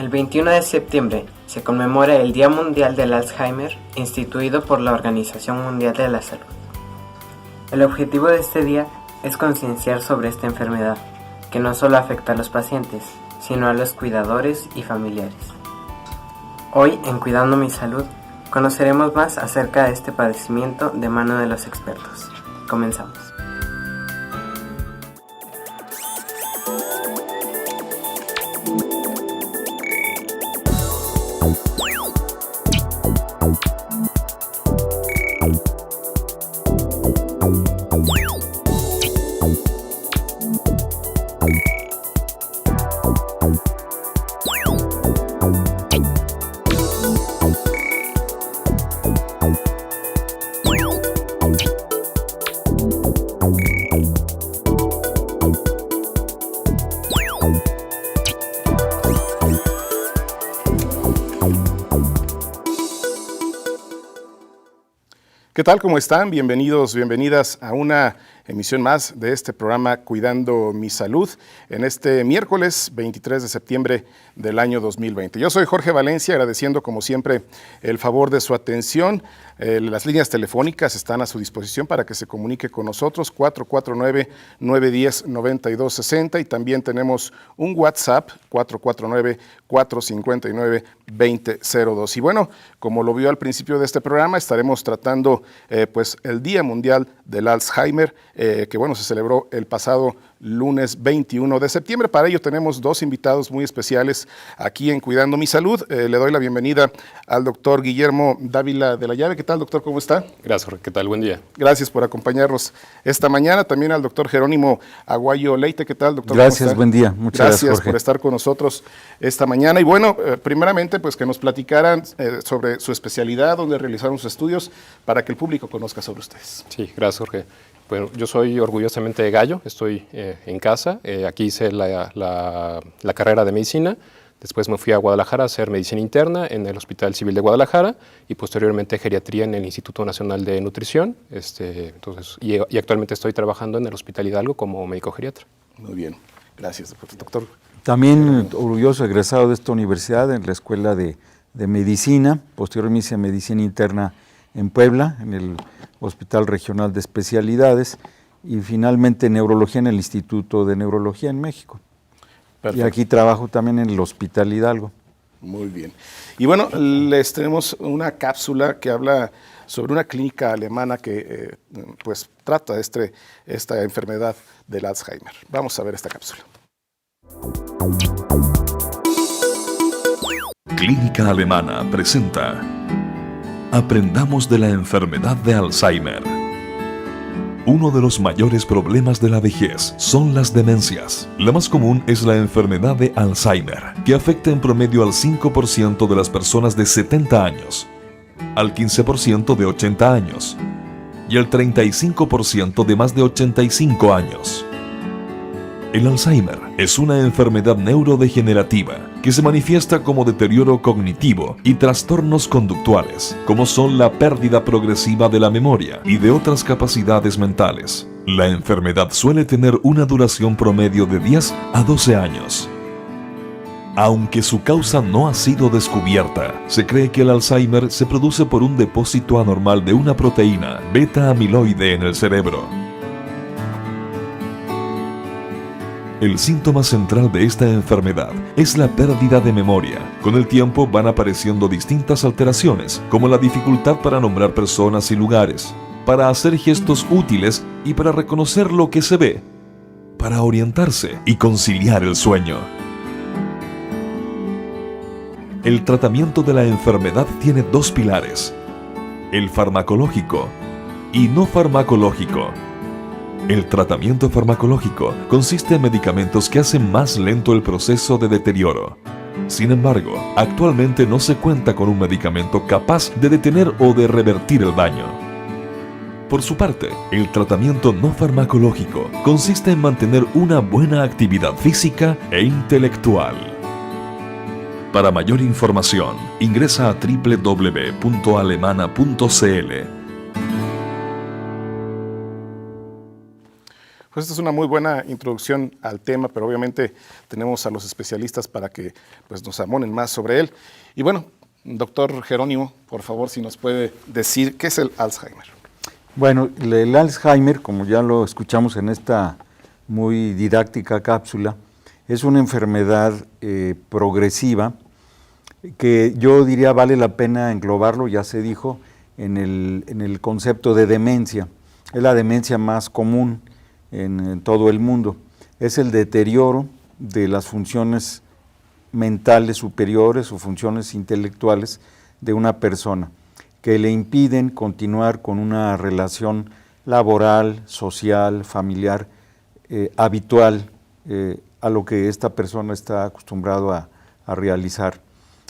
El 21 de septiembre se conmemora el Día Mundial del Alzheimer, instituido por la Organización Mundial de la Salud. El objetivo de este día es concienciar sobre esta enfermedad, que no solo afecta a los pacientes, sino a los cuidadores y familiares. Hoy, en Cuidando mi Salud, conoceremos más acerca de este padecimiento de mano de los expertos. Comenzamos. ¿Qué tal? ¿Cómo están? Bienvenidos, bienvenidas a una emisión más de este programa Cuidando mi Salud en este miércoles 23 de septiembre del año 2020. Yo soy Jorge Valencia, agradeciendo como siempre el favor de su atención. Las líneas telefónicas están a su disposición para que se comunique con nosotros, 449-910-9260, y también tenemos un WhatsApp, 449-459-2002. Y bueno, como lo vio al principio de este programa, estaremos tratando pues el Día Mundial del Alzheimer, que bueno, se celebró el pasado lunes 21 de septiembre. Para ello tenemos dos invitados muy especiales aquí en Cuidando mi Salud. Le doy la bienvenida al doctor Guillermo Dávila de la Llave. ¿Qué tal, doctor? ¿Cómo está? Gracias, Jorge. ¿Qué tal? Buen día. Gracias por acompañarnos esta mañana. También al doctor Jerónimo Aguayo Leite. ¿Qué tal, doctor? Gracias, buen día. Muchas gracias, Jorge. Por estar con nosotros esta mañana. Y bueno, primeramente, pues que nos platicaran sobre su especialidad, dónde realizaron sus estudios, para que el público conozca sobre ustedes. Sí, gracias, Jorge. Bueno, yo soy orgullosamente de Gallo, estoy en casa. Aquí hice la carrera de medicina. Después me fui a Guadalajara a hacer medicina interna en el Hospital Civil de Guadalajara y posteriormente geriatría en el Instituto Nacional de Nutrición. Y actualmente estoy trabajando en el Hospital Hidalgo como médico geriatra. Muy bien, gracias, doctor. También orgulloso egresado de esta universidad en la Escuela de Medicina. Posteriormente hice medicina interna en Puebla, en el Hospital Regional de Especialidades, y finalmente neurología en el Instituto de Neurología en México. Perfecto. Y aquí trabajo también en el Hospital Hidalgo. Muy bien. Y bueno, les tenemos una cápsula que habla sobre una clínica alemana que pues trata esta enfermedad del Alzheimer. Vamos a ver esta cápsula. Clínica Alemana presenta Aprendamos de la enfermedad de Alzheimer. Uno de los mayores problemas de la vejez son las demencias. La más común es la enfermedad de Alzheimer, que afecta en promedio al 5% de las personas de 70 años, al 15% de 80 años y al 35% de más de 85 años. El Alzheimer es una enfermedad neurodegenerativa que se manifiesta como deterioro cognitivo y trastornos conductuales, como son la pérdida progresiva de la memoria y de otras capacidades mentales. La enfermedad suele tener una duración promedio de 10 a 12 años. Aunque su causa no ha sido descubierta, se cree que el Alzheimer se produce por un depósito anormal de una proteína beta-amiloide en el cerebro. El síntoma central de esta enfermedad es la pérdida de memoria. Con el tiempo van apareciendo distintas alteraciones, como la dificultad para nombrar personas y lugares, para hacer gestos útiles y para reconocer lo que se ve, para orientarse y conciliar el sueño. El tratamiento de la enfermedad tiene dos pilares: el farmacológico y no farmacológico. El tratamiento farmacológico consiste en medicamentos que hacen más lento el proceso de deterioro. Sin embargo, actualmente no se cuenta con un medicamento capaz de detener o de revertir el daño. Por su parte, el tratamiento no farmacológico consiste en mantener una buena actividad física e intelectual. Para mayor información, ingresa a www.alemana.cl. Pues esta es una muy buena introducción al tema, pero obviamente tenemos a los especialistas para que pues, nos amonen más sobre él. Y bueno, doctor Jerónimo, por favor, si nos puede decir qué es el Alzheimer. Bueno, el Alzheimer, como ya lo escuchamos en esta muy didáctica cápsula, es una enfermedad progresiva que yo diría vale la pena englobarlo, ya se dijo, en el concepto de demencia. Es la demencia más común en todo el mundo. Es el deterioro de las funciones mentales superiores o funciones intelectuales de una persona, que le impiden continuar con una relación laboral, social, familiar, habitual, a lo que esta persona está acostumbrado a realizar.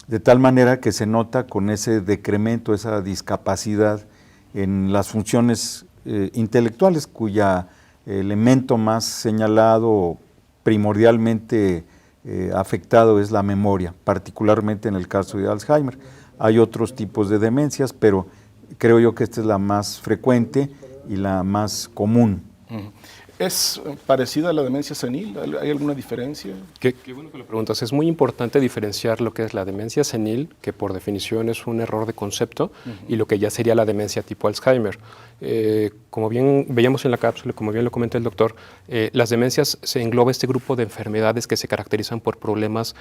De tal manera que se nota con ese decremento, esa discapacidad en las funciones intelectuales, cuya elemento más señalado primordialmente afectado es la memoria, particularmente en el caso de Alzheimer. Hay otros tipos de demencias, pero creo yo que esta es la más frecuente y la más común. ¿Es parecida a la demencia senil? ¿Hay alguna diferencia? Qué bueno que lo preguntas. Es muy importante diferenciar lo que es la demencia senil, que por definición es un error de concepto, y lo que ya sería la demencia tipo Alzheimer. Como bien veíamos en la cápsula, como bien lo comenta el doctor, las demencias se engloba este grupo de enfermedades que se caracterizan por problemas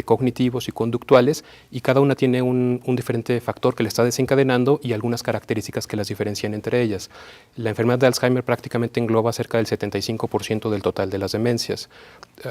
cognitivos y conductuales, y cada una tiene un diferente factor que le está desencadenando y algunas características que las diferencian entre ellas. La enfermedad de Alzheimer prácticamente engloba cerca del 75% del total de las demencias.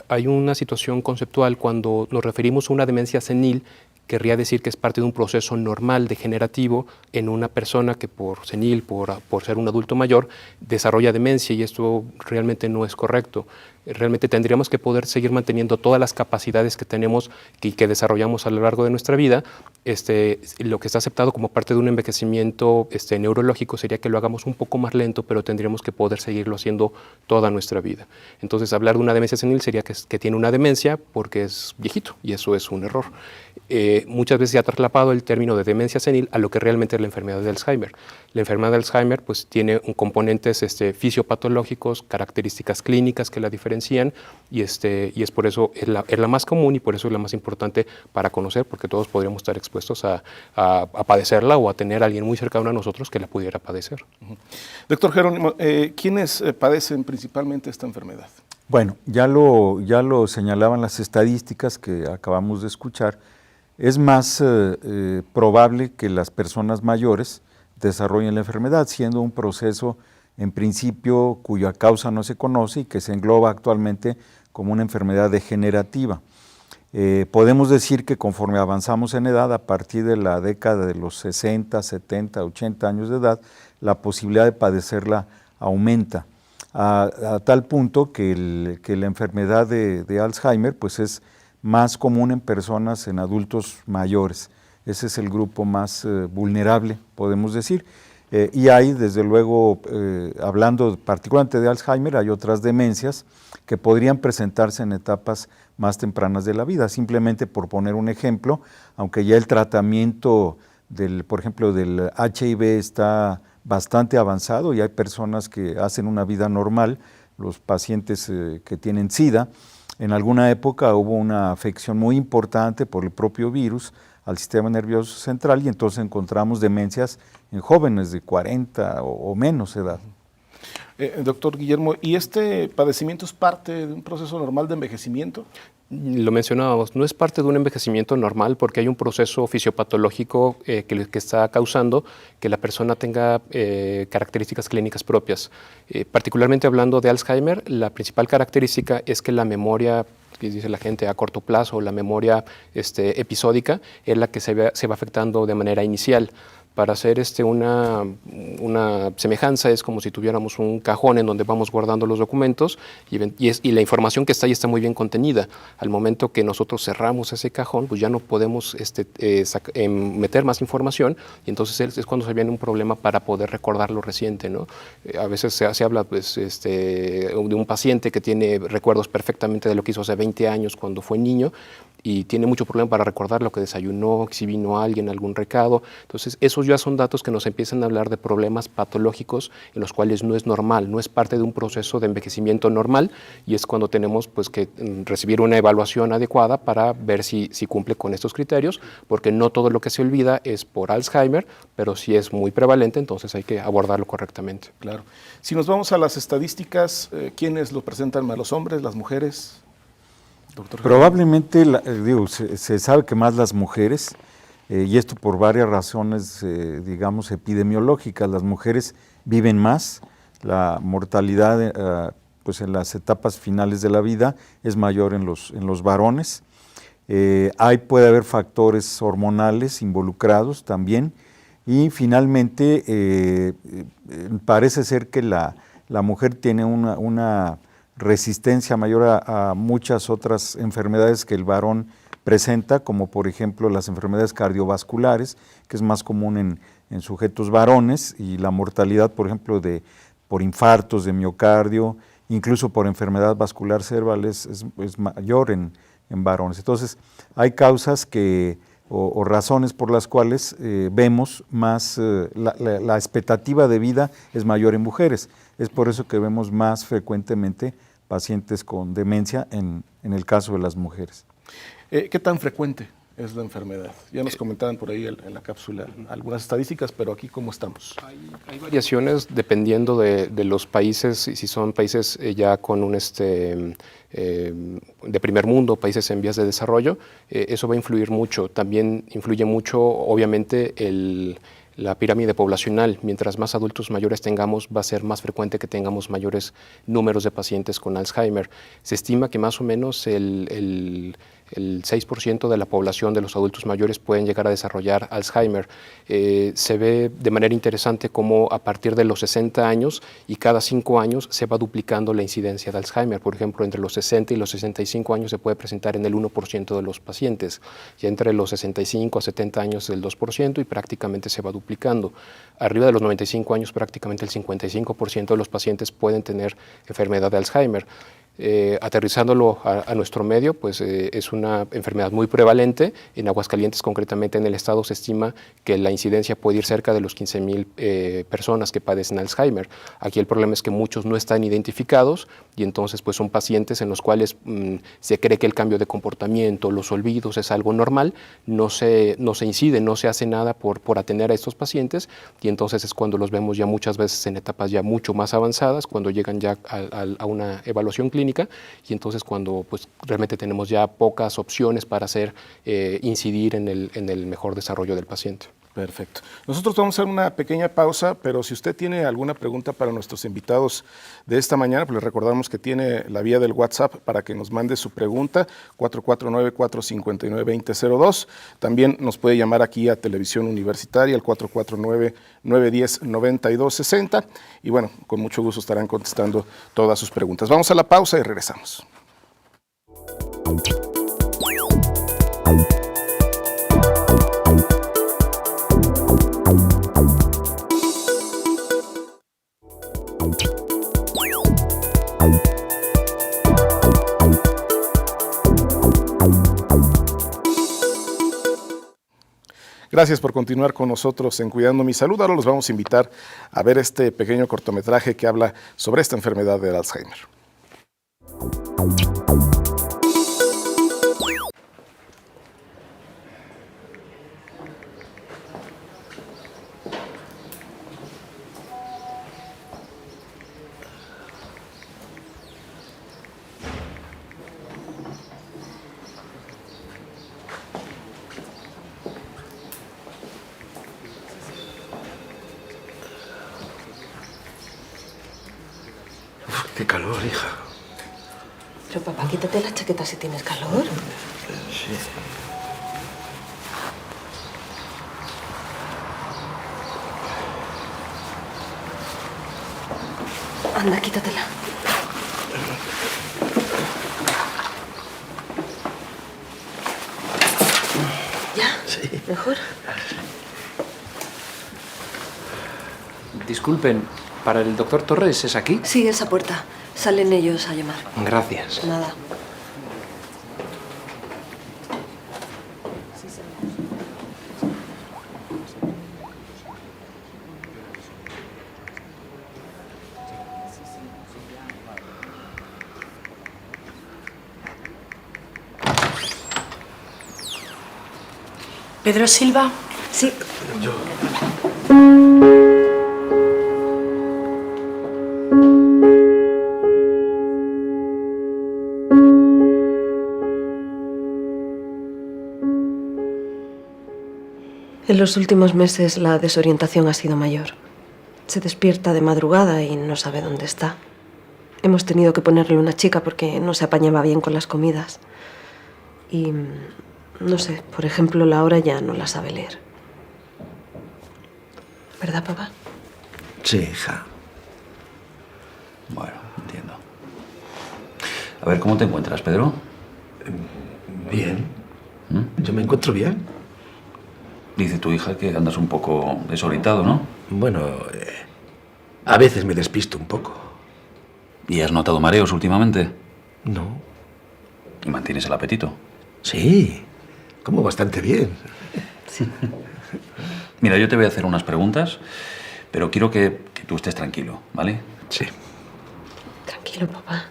Hay una situación conceptual cuando nos referimos a una demencia senil, querría decir que es parte de un proceso normal degenerativo en una persona que por senil, por ser un adulto mayor, desarrolla demencia, y esto realmente no es correcto. Realmente tendríamos que poder seguir manteniendo todas las capacidades que tenemos y que desarrollamos a lo largo de nuestra vida. Lo que está aceptado como parte de un envejecimiento neurológico sería que lo hagamos un poco más lento, pero tendríamos que poder seguirlo haciendo toda nuestra vida. Entonces, hablar de una demencia senil sería que tiene una demencia porque es viejito, y eso es un error. Muchas veces se ha trasladado el término de demencia senil a lo que realmente es la enfermedad de Alzheimer. La enfermedad de Alzheimer pues, tiene componentes fisiopatológicos, características clínicas que la diferencian, y es por eso es la más común, y por eso es la más importante para conocer, porque todos podríamos estar expuestos a padecerla o a tener a alguien muy cercano a nosotros que la pudiera padecer. Doctor Jerónimo, ¿quiénes padecen principalmente esta enfermedad? Bueno, ya lo señalaban las estadísticas que acabamos de escuchar. Es más probable que las personas mayores desarrollen la enfermedad, siendo un proceso en principio cuya causa no se conoce y que se engloba actualmente como una enfermedad degenerativa. Podemos decir que conforme avanzamos en edad, a partir de la década de los 60, 70, 80 años de edad, la posibilidad de padecerla aumenta, a tal punto que la enfermedad de Alzheimer pues es más común en personas, en adultos mayores. Ese es el grupo más vulnerable, podemos decir. Y hay, desde luego, hablando particularmente de Alzheimer, hay otras demencias que podrían presentarse en etapas más tempranas de la vida. Simplemente por poner un ejemplo, aunque ya el tratamiento, por ejemplo, del HIV está bastante avanzado y hay personas que hacen una vida normal, los pacientes que tienen SIDA, en alguna época hubo una afección muy importante por el propio virus al sistema nervioso central, y entonces encontramos demencias en jóvenes de 40 o menos edad. Doctor Guillermo, ¿y este padecimiento es parte de un proceso normal de envejecimiento? Lo mencionábamos, no es parte de un envejecimiento normal porque hay un proceso fisiopatológico que está causando que la persona tenga características clínicas propias. Particularmente hablando de Alzheimer, la principal característica es que la memoria, que dice la gente a corto plazo, la memoria episódica, es la que se va afectando de manera inicial. Para hacer una semejanza, es como si tuviéramos un cajón en donde vamos guardando los documentos y la información que está ahí está muy bien contenida. Al momento que nosotros cerramos ese cajón, pues ya no podemos meter más información, y entonces es cuando se viene un problema para poder recordar lo reciente, ¿no? A veces se habla pues, de un paciente que tiene recuerdos perfectamente de lo que hizo hace 20 años cuando fue niño, y tiene mucho problema para recordar lo que desayunó, si vino alguien, algún recado. Entonces, esos ya son datos que nos empiezan a hablar de problemas patológicos en los cuales no es normal, no es parte de un proceso de envejecimiento normal, y es cuando tenemos pues, que recibir una evaluación adecuada para ver si cumple con estos criterios, porque no todo lo que se olvida es por Alzheimer, pero si es muy prevalente, entonces hay que abordarlo correctamente. Claro. Si nos vamos a las estadísticas, ¿quiénes lo presentan más, los hombres, las mujeres? Doctor. Probablemente, se sabe que más las mujeres, y esto por varias razones, digamos, epidemiológicas. Las mujeres viven más, la mortalidad pues en las etapas finales de la vida es mayor en los varones. Puede haber factores hormonales involucrados también, y finalmente parece ser que la mujer tiene una resistencia mayor a muchas otras enfermedades que el varón presenta, como por ejemplo las enfermedades cardiovasculares, que es más común en sujetos varones, y la mortalidad, por ejemplo, por infartos de miocardio, incluso por enfermedad vascular cerebral es mayor en varones. Entonces, hay causas o razones por las cuales vemos más, la expectativa de vida es mayor en mujeres. Es por eso que vemos más frecuentemente pacientes con demencia en el caso de las mujeres. ¿Qué tan frecuente es la enfermedad? Ya nos comentaban por ahí en la cápsula algunas estadísticas, pero aquí ¿cómo estamos? Hay variaciones dependiendo de los países, si son países ya con un de primer mundo, países en vías de desarrollo, eso va a influir mucho. También influye mucho, obviamente, la pirámide poblacional. Mientras más adultos mayores tengamos, va a ser más frecuente que tengamos mayores números de pacientes con Alzheimer. Se estima que más o menos el 6% de la población de los adultos mayores pueden llegar a desarrollar Alzheimer. Se ve de manera interesante cómo a partir de los 60 años y cada 5 años se va duplicando la incidencia de Alzheimer. Por ejemplo, entre los 60 y los 65 años se puede presentar en el 1% de los pacientes. Ya entre los 65 a 70 años el 2% y prácticamente se va duplicando. Arriba de los 95 años prácticamente el 55% de los pacientes pueden tener enfermedad de Alzheimer. Aterrizándolo a nuestro medio, pues es una enfermedad muy prevalente. En Aguascalientes, concretamente en el estado, se estima que la incidencia puede ir cerca de los 15,000 personas que padecen Alzheimer. Aquí el problema es que muchos no están identificados y entonces pues son pacientes en los cuales se cree que el cambio de comportamiento, los olvidos es algo normal, no se incide, no se hace nada por atender a estos pacientes, y entonces es cuando los vemos ya muchas veces en etapas ya mucho más avanzadas, cuando llegan ya a una evaluación clínica, y entonces cuando pues realmente tenemos ya pocas opciones para incidir en el mejor desarrollo del paciente. Perfecto. Nosotros vamos a hacer una pequeña pausa, pero si usted tiene alguna pregunta para nuestros invitados de esta mañana, pues les recordamos que tiene la vía del WhatsApp para que nos mande su pregunta, 449-459-2002. También nos puede llamar aquí a Televisión Universitaria, al 449-910-9260. Y bueno, con mucho gusto estarán contestando todas sus preguntas. Vamos a la pausa y regresamos. Gracias por continuar con nosotros en Cuidando mi Salud. Ahora los vamos a invitar a ver este pequeño cortometraje que habla sobre esta enfermedad del Alzheimer. Qué calor, hija. Pero papá, quítate la chaqueta si tienes calor. Sí. Anda, quítatela. ¿Ya? Sí. ¿Mejor? Disculpen, ¿para el doctor Torres es aquí? Sí, esa puerta. Salen ellos a llamar. Gracias. Nada. ¿Pedro Silva? Sí. En los últimos meses la desorientación ha sido mayor. Se despierta de madrugada y no sabe dónde está. Hemos tenido que ponerle una chica porque no se apañaba bien con las comidas. Y, no sé, por ejemplo, la hora ya no la sabe leer. ¿Verdad, papá? Sí, hija. Bueno, entiendo. A ver, ¿cómo te encuentras, Pedro? Bien. Yo me encuentro bien. Dice tu hija que andas un poco desorientado, ¿no? Bueno, a veces me despisto un poco. ¿Y has notado mareos últimamente? No. ¿Y mantienes el apetito? Sí, como bastante bien. Mira, yo te voy a hacer unas preguntas, pero quiero que tú estés tranquilo, ¿vale? Sí. Tranquilo, papá.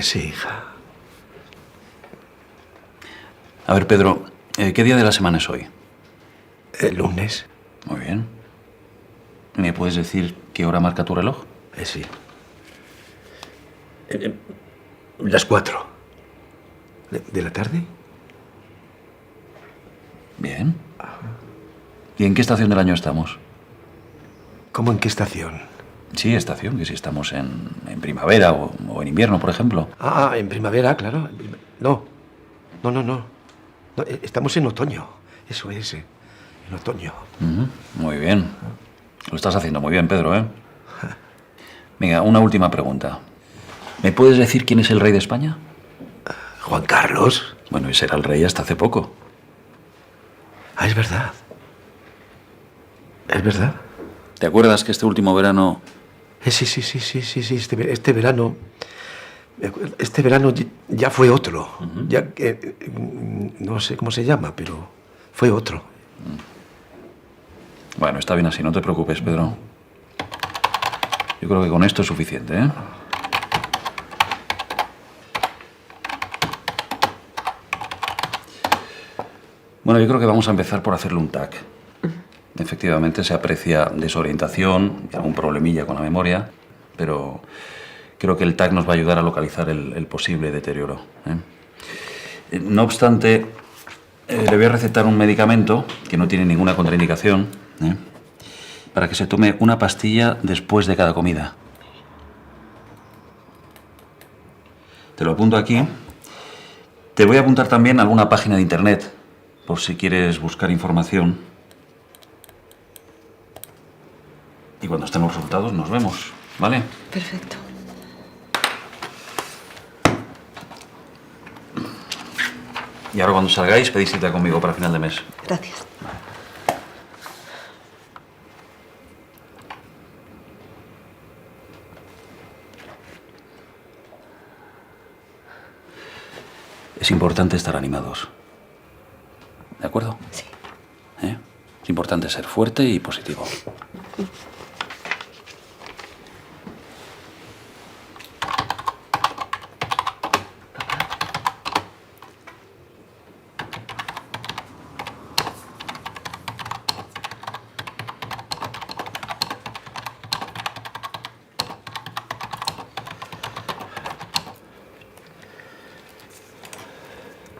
Sí, hija. A ver, Pedro, ¿qué día de la semana es hoy? El lunes. Muy bien. ¿Me puedes decir qué hora marca tu reloj? Sí. Las 4. ¿De la tarde? Bien. ¿Y en qué estación del año estamos? ¿Cómo en qué estación? Sí, estación, que si estamos en primavera o en invierno, por ejemplo. Ah, en primavera, claro. No. No, estamos en otoño. Eso es, en otoño. Muy bien. Lo estás haciendo muy bien, Pedro, ¿eh? Venga, una última pregunta. ¿Me puedes decir quién es el rey de España? Juan Carlos. Bueno, ese era el rey hasta hace poco. Ah, es verdad. Es verdad. ¿Te acuerdas que este último verano... Sí. Este verano... Este verano ya fue otro. Ya no sé cómo se llama, pero fue otro. Bueno, está bien así, no te preocupes, Pedro. Yo creo que con esto es suficiente, ¿eh? Bueno, yo creo que vamos a empezar por hacerle un TAC. Efectivamente, se aprecia desorientación y algún problemilla con la memoria, pero creo que el TAC nos va a ayudar a localizar el posible deterioro, ¿eh? No obstante, le voy a recetar un medicamento que no tiene ninguna contraindicación, ¿eh? Para que se tome una pastilla después de cada comida. Te lo apunto aquí. Te voy a apuntar también alguna página de internet, por si quieres buscar información. Y cuando estén los resultados nos vemos, ¿vale? Perfecto. Y ahora cuando salgáis pedís cita conmigo para final de mes. Gracias. Es importante estar animados. ¿De acuerdo? Sí. Es importante ser fuerte y positivo.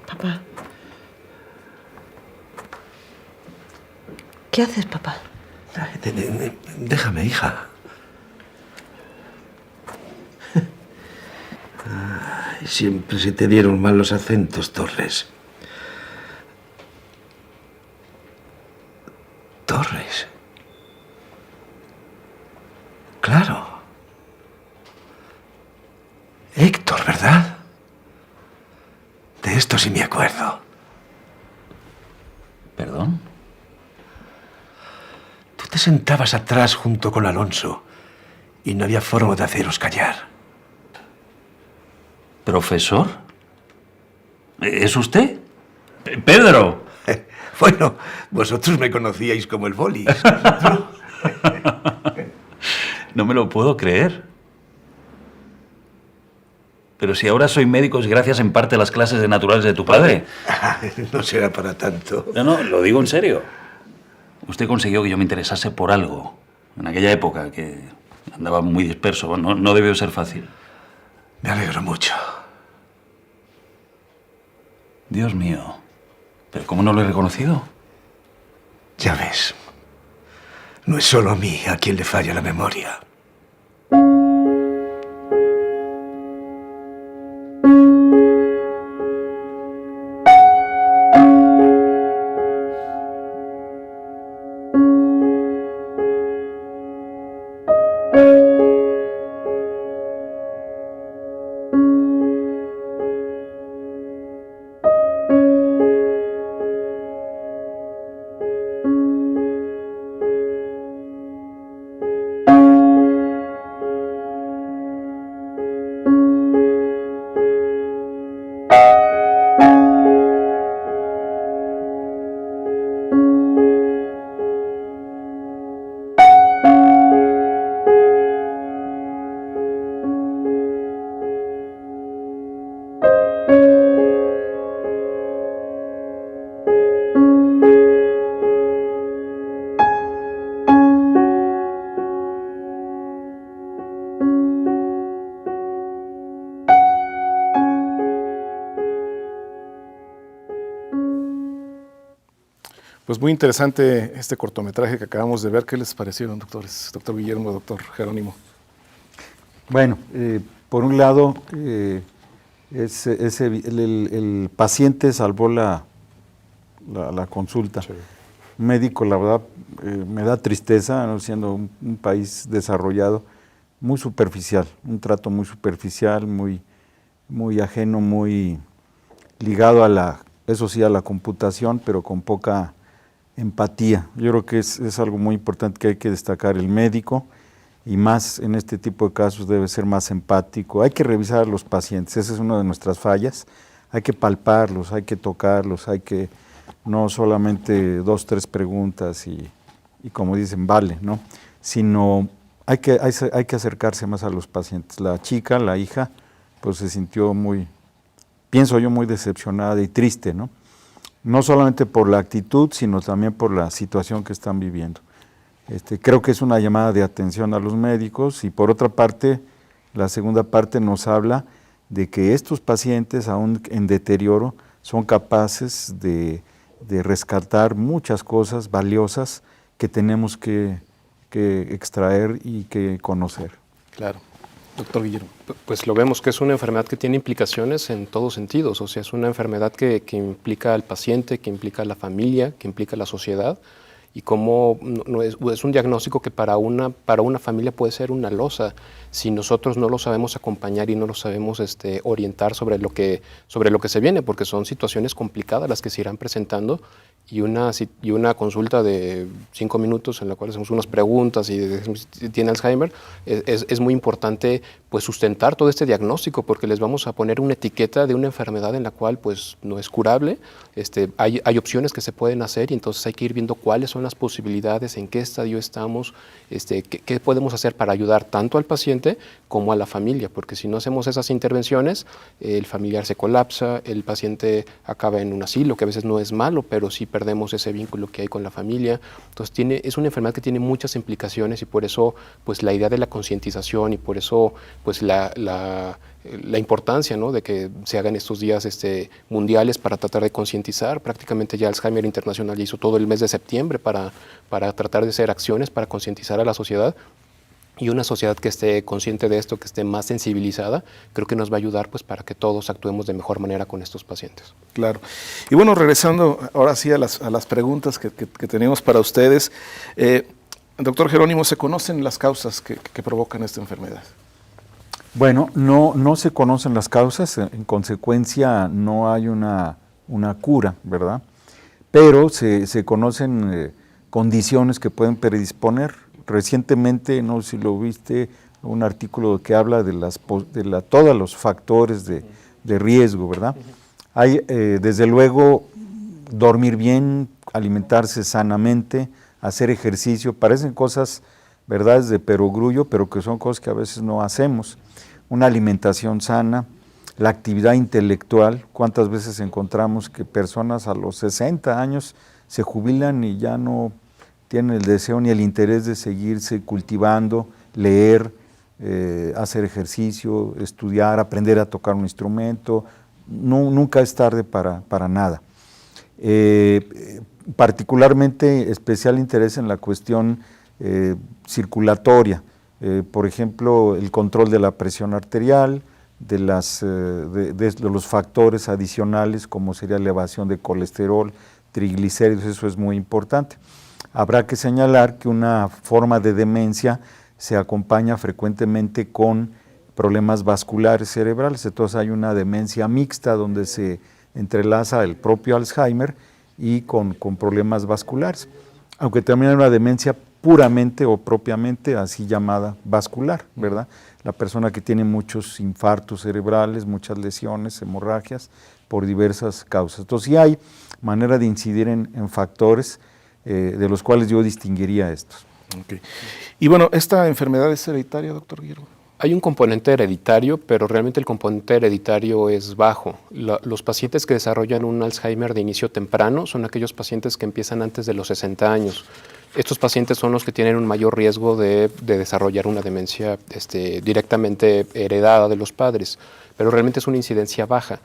Papá. ¿Qué haces, papá? Déjame, hija. Ay, siempre se te dieron mal los acentos, Torres. Torres. Claro. Héctor, ¿verdad? De esto sí me acuerdo. ¿Perdón? Tú te sentabas atrás junto con Alonso y no había forma de haceros callar. ¿Profesor? ¿Es usted? ¡Pedro! Bueno, vosotros me conocíais como el Bolis. No me lo puedo creer. Pero si ahora soy médico es gracias en parte a las clases de naturales de tu padre. No será para tanto. No, lo digo en serio. Usted consiguió que yo me interesase por algo. En aquella época que andaba muy disperso. No debió ser fácil. Me alegro mucho. Dios mío. ¿Pero cómo no lo he reconocido? Ya ves. No es solo a mí a quien le falla la memoria. Pues muy interesante este cortometraje que acabamos de ver. ¿Qué les parecieron, doctores? Doctor Guillermo, doctor Jerónimo. Bueno, por un lado, el paciente salvó la consulta. Sí. Médico, la verdad, me da tristeza, ¿no? Siendo un país desarrollado, muy superficial, un trato muy superficial, muy ajeno, muy ligado eso sí, a la computación, pero con poca empatía. Yo creo que es algo muy importante que hay que destacar. El médico, y más en este tipo de casos, debe ser más empático. Hay que revisar a los pacientes, esa es una de nuestras fallas. Hay que palparlos, hay que tocarlos, hay que no solamente 2, 3 preguntas y como dicen, vale, ¿no? Sino hay que acercarse más a los pacientes. La chica, la hija, pues se sintió pienso yo, muy decepcionada y triste, ¿no? No solamente por la actitud, sino también por la situación que están viviendo. Creo que es una llamada de atención a los médicos y por otra parte, la segunda parte nos habla de que estos pacientes, aún en deterioro, son capaces de rescatar muchas cosas valiosas que tenemos que extraer y que conocer. Claro. Doctor Guillermo. Pues lo vemos que es una enfermedad que tiene implicaciones en todos sentidos, o sea, es una enfermedad que implica al paciente, que implica a la familia, que implica a la sociedad, y cómo es un diagnóstico que para una familia puede ser una losa si nosotros no lo sabemos acompañar y no lo sabemos orientar sobre lo que se viene, porque son situaciones complicadas las que se irán presentando, y una consulta de 5 minutos en la cual hacemos unas preguntas y tiene Alzheimer, es muy importante pues sustentar todo este diagnóstico, porque les vamos a poner una etiqueta de una enfermedad en la cual pues no es curable. Hay opciones que se pueden hacer y entonces hay que ir viendo cuáles son las posibilidades, en qué estadio estamos, qué podemos hacer para ayudar tanto al paciente como a la familia, porque si no hacemos esas intervenciones, el familiar se colapsa, el paciente acaba en un asilo, que a veces no es malo, pero sí perdemos ese vínculo que hay con la familia. Entonces es una enfermedad que tiene muchas implicaciones y por eso pues la idea de la concientización y por eso pues la importancia, ¿no?, de que se hagan estos días mundiales para tratar de concientizar. Prácticamente ya Alzheimer Internacional hizo todo el mes de septiembre para tratar de hacer acciones para concientizar a la sociedad. Y una sociedad que esté consciente de esto, que esté más sensibilizada, creo que nos va a ayudar pues para que todos actuemos de mejor manera con estos pacientes. Claro. Y bueno, regresando ahora sí a las preguntas que tenemos para ustedes. Doctor Jerónimo, ¿se conocen las causas que provocan esta enfermedad? Bueno, no se conocen las causas, en consecuencia no hay una cura, ¿verdad? Pero se conocen condiciones que pueden predisponer. Recientemente, no sé si lo viste, un artículo que habla de todos los factores de riesgo, ¿verdad? Hay, desde luego, dormir bien, alimentarse sanamente, hacer ejercicio, parecen cosas, verdades de perogrullo, pero que son cosas que a veces no hacemos. Una alimentación sana, la actividad intelectual, cuántas veces encontramos que personas a los 60 años se jubilan y ya no tienen el deseo ni el interés de seguirse cultivando, leer, hacer ejercicio, estudiar, aprender a tocar un instrumento. Nunca es tarde para nada. Particularmente especial interés en la cuestión circulatoria, por ejemplo, el control de la presión arterial, de los factores adicionales como sería elevación de colesterol, triglicéridos, eso es muy importante. Habrá que señalar que una forma de demencia se acompaña frecuentemente con problemas vasculares cerebrales, entonces hay una demencia mixta donde se entrelaza el propio Alzheimer y con problemas vasculares, aunque también hay una demencia puramente o propiamente así llamada vascular, ¿verdad? La persona que tiene muchos infartos cerebrales, muchas lesiones, hemorragias, por diversas causas. Entonces sí hay manera de incidir en factores de los cuales yo distinguiría estos. Okay. Y bueno, ¿esta enfermedad es hereditaria, doctor Guillermo? Hay un componente hereditario, pero realmente el componente hereditario es bajo. Los pacientes que desarrollan un Alzheimer de inicio temprano son aquellos pacientes que empiezan antes de los 60 años. Estos pacientes son los que tienen un mayor riesgo de desarrollar una demencia directamente heredada de los padres, pero realmente es una incidencia baja,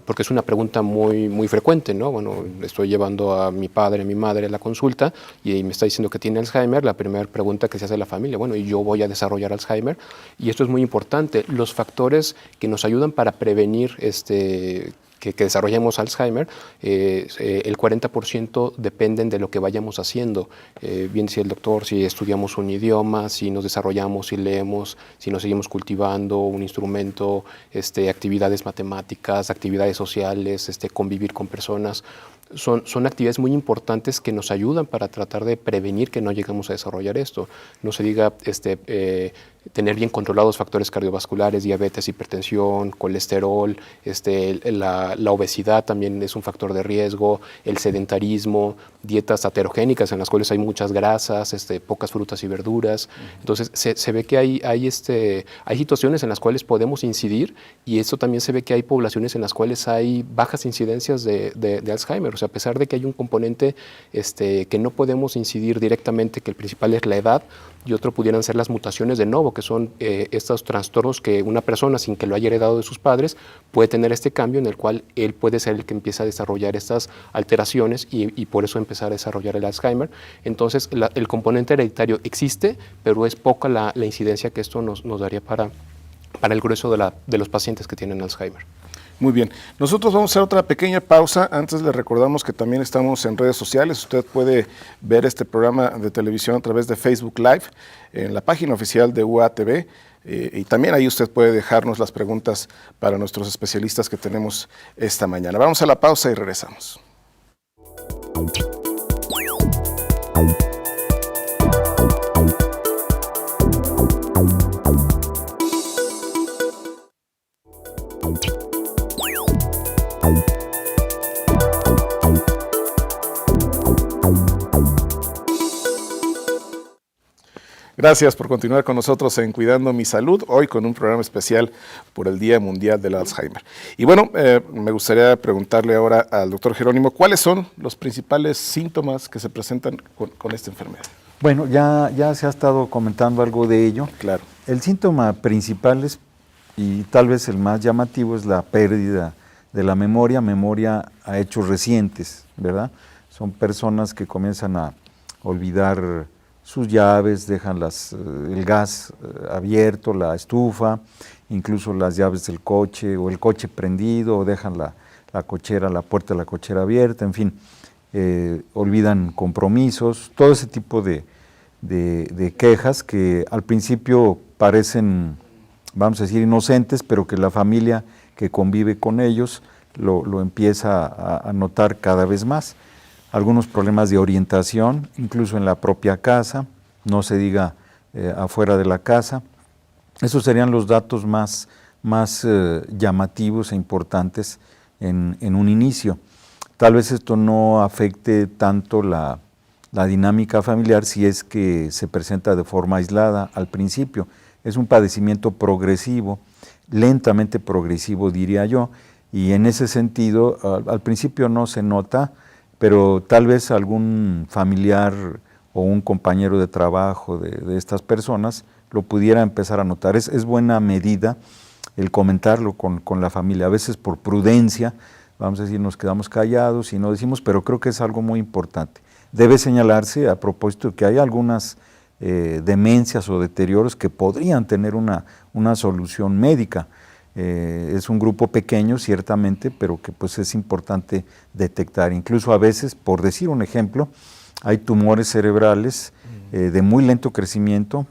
porque es una pregunta muy frecuente, ¿no? Bueno, estoy llevando a mi padre, a mi madre a la consulta y me está diciendo que tiene Alzheimer. La primera pregunta que se hace a la familia, bueno, ¿y yo voy a desarrollar Alzheimer? Y esto es muy importante. Los factores que nos ayudan para prevenir que desarrollemos Alzheimer, el 40% dependen de lo que vayamos haciendo. Bien decía el doctor, si estudiamos un idioma, si nos desarrollamos, si leemos, si nos seguimos cultivando un instrumento, actividades matemáticas, actividades sociales, convivir con personas. Son actividades muy importantes que nos ayudan para tratar de prevenir que no lleguemos a desarrollar esto. No se diga tener bien controlados factores cardiovasculares, diabetes, hipertensión, colesterol, la obesidad también es un factor de riesgo, el sedentarismo, dietas aterogénicas en las cuales hay muchas grasas, pocas frutas y verduras. Entonces se ve que hay situaciones en las cuales podemos incidir, y eso también se ve que hay poblaciones en las cuales hay bajas incidencias de Alzheimer. O sea, a pesar de que hay un componente que no podemos incidir directamente, que el principal es la edad, y otro pudieran ser las mutaciones de novo, que son estos trastornos que una persona, sin que lo haya heredado de sus padres, puede tener este cambio en el cual él puede ser el que empieza a desarrollar estas alteraciones y por eso empezar a desarrollar el Alzheimer. Entonces, el componente hereditario existe, pero es poca la incidencia que esto nos daría para el grueso de los pacientes que tienen Alzheimer. Muy bien, nosotros vamos a hacer otra pequeña pausa. Antes le recordamos que también estamos en redes sociales. Usted puede ver este programa de televisión a través de Facebook Live, en la página oficial de UATV, y también ahí usted puede dejarnos las preguntas para nuestros especialistas que tenemos esta mañana. Vamos a la pausa y regresamos. Gracias por continuar con nosotros en Cuidando mi Salud, hoy con un programa especial por el Día Mundial del Alzheimer. Y bueno, me gustaría preguntarle ahora al doctor Jerónimo, ¿cuáles son los principales síntomas que se presentan con esta enfermedad? Bueno, ya se ha estado comentando algo de ello. Claro. El síntoma principal es, y tal vez el más llamativo, es la pérdida de la memoria a hechos recientes, ¿verdad? Son personas que comienzan a olvidar sus llaves, dejan el gas abierto, la estufa, incluso las llaves del coche o el coche prendido, o dejan la cochera, la puerta de la cochera abierta, en fin, olvidan compromisos, todo ese tipo de quejas que al principio parecen, vamos a decir, inocentes, pero que la familia que convive con ellos lo empieza a notar cada vez más. Algunos problemas de orientación, incluso en la propia casa, no se diga afuera de la casa. Esos serían los datos más llamativos e importantes en un inicio. Tal vez esto no afecte tanto la dinámica familiar si es que se presenta de forma aislada al principio. Es un padecimiento progresivo, lentamente progresivo diría yo, y en ese sentido al principio no se nota, pero tal vez algún familiar o un compañero de trabajo de estas personas lo pudiera empezar a notar. Es buena medida el comentarlo con la familia, a veces por prudencia, vamos a decir, nos quedamos callados y no decimos, pero creo que es algo muy importante. Debe señalarse a propósito de que hay algunas demencias o deterioros que podrían tener una solución médica. Es un grupo pequeño, ciertamente, pero que pues es importante detectar. Incluso a veces, por decir un ejemplo, hay tumores cerebrales de muy lento crecimiento,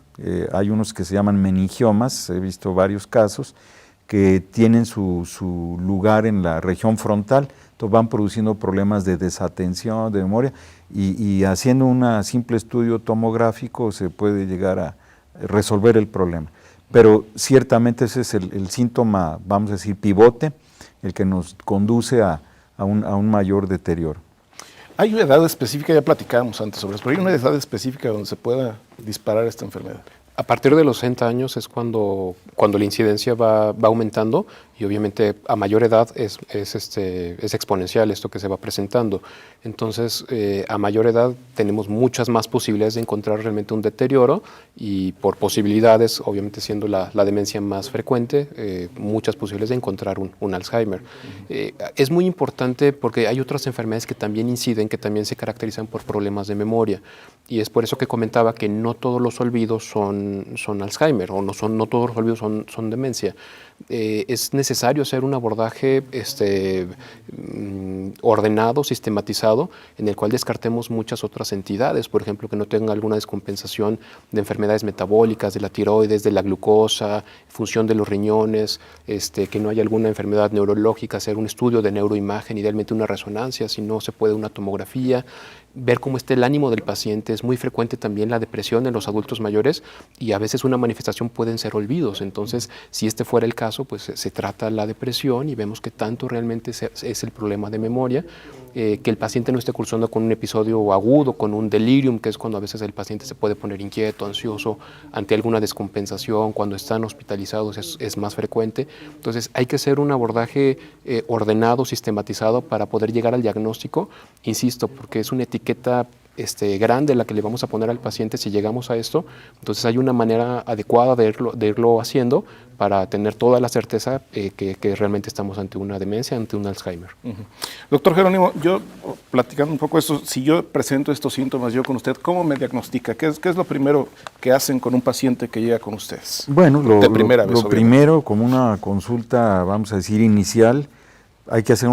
hay unos que se llaman meningiomas, he visto varios casos, que tienen su lugar en la región frontal, entonces van produciendo problemas de desatención, de memoria, y haciendo un simple estudio tomográfico se puede llegar a resolver el problema. Pero ciertamente ese es el síntoma, vamos a decir, pivote, el que nos conduce a un mayor deterioro. ¿Hay una edad específica? Ya platicábamos antes sobre eso, pero ¿hay una edad específica donde se pueda disparar esta enfermedad? A partir de los 60 años es cuando la incidencia va aumentando, y obviamente a mayor edad es exponencial esto que se va presentando. Entonces, a mayor edad tenemos muchas más posibilidades de encontrar realmente un deterioro, y por posibilidades, obviamente siendo la demencia más frecuente, muchas posibilidades de encontrar un Alzheimer. Es muy importante porque hay otras enfermedades que también inciden, que también se caracterizan por problemas de memoria, y es por eso que comentaba que no todos los olvidos son Alzheimer, o no todos los olvidos son demencia. Es necesario hacer un abordaje ordenado, sistematizado, en el cual descartemos muchas otras entidades, por ejemplo, que no tengan alguna descompensación de enfermedades metabólicas, de la tiroides, de la glucosa, función de los riñones, que no haya alguna enfermedad neurológica, hacer un estudio de neuroimagen, idealmente una resonancia, si no se puede una tomografía, ver cómo está el ánimo del paciente. Es muy frecuente también la depresión en los adultos mayores, y a veces una manifestación pueden ser olvidos. Entonces, si este fuera el caso, pues se trata la depresión y vemos que tanto realmente es el problema de memoria, que el paciente no esté cursando con un episodio agudo, con un delirium, que es cuando a veces el paciente se puede poner inquieto, ansioso ante alguna descompensación. Cuando están hospitalizados es más frecuente. Entonces hay que hacer un abordaje ordenado, sistematizado, para poder llegar al diagnóstico, insisto, porque es una etiqueta grande la que le vamos a poner al paciente si llegamos a esto. Entonces hay una manera adecuada de irlo haciendo para tener toda la certeza que realmente estamos ante una demencia, ante un Alzheimer. Doctor Jerónimo, yo platicando un poco esto, si yo presento estos síntomas yo con usted, ¿cómo me diagnostica? ¿Qué es lo primero que hacen con un paciente que llega con ustedes? Bueno, lo primero, como una consulta, vamos a decir, inicial, hay que hacer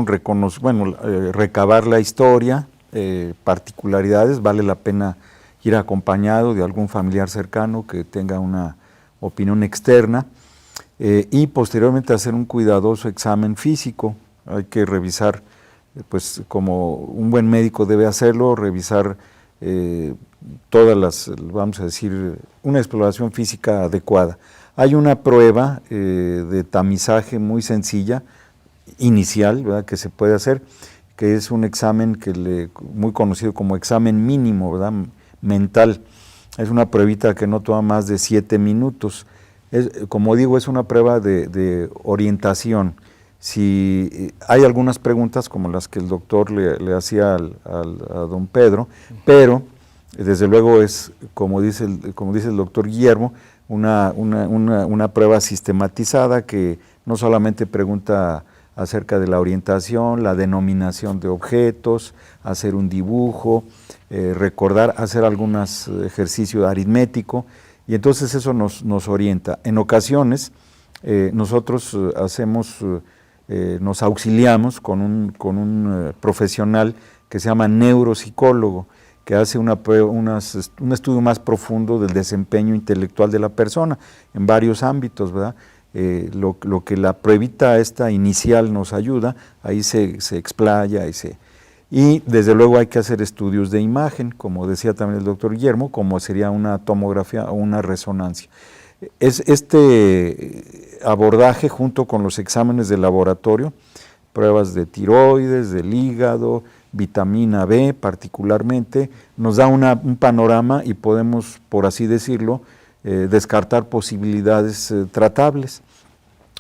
recabar la historia, particularidades. Vale la pena ir acompañado de algún familiar cercano que tenga una opinión externa, y posteriormente hacer un cuidadoso examen físico. Hay que revisar, pues como un buen médico debe hacerlo, revisar todas las, vamos a decir, una exploración física adecuada. Hay una prueba de tamizaje muy sencilla, inicial, ¿verdad?, que se puede hacer, que es un examen muy conocido como examen mínimo, ¿verdad?, mental. Es una pruebita que no toma más de 7 minutos. Como digo, es una prueba de orientación. Si hay algunas preguntas como las que el doctor le hacía a don Pedro, pero desde luego es, como dice el doctor Guillermo, una prueba sistematizada que no solamente pregunta acerca de la orientación, la denominación de objetos, hacer un dibujo, recordar, hacer algunos ejercicios aritmético, y entonces eso nos orienta. En ocasiones nosotros nos auxiliamos con un profesional que se llama neuropsicólogo, que hace un estudio más profundo del desempeño intelectual de la persona en varios ámbitos, ¿verdad? Lo que la pruebita esta inicial nos ayuda, ahí se explaya y desde luego hay que hacer estudios de imagen, como decía también el doctor Guillermo, como sería una tomografía o una resonancia. Este abordaje junto con los exámenes de laboratorio pruebas de tiroides, del hígado, vitamina B particularmente, nos da un panorama y podemos, por así decirlo, descartar posibilidades tratables.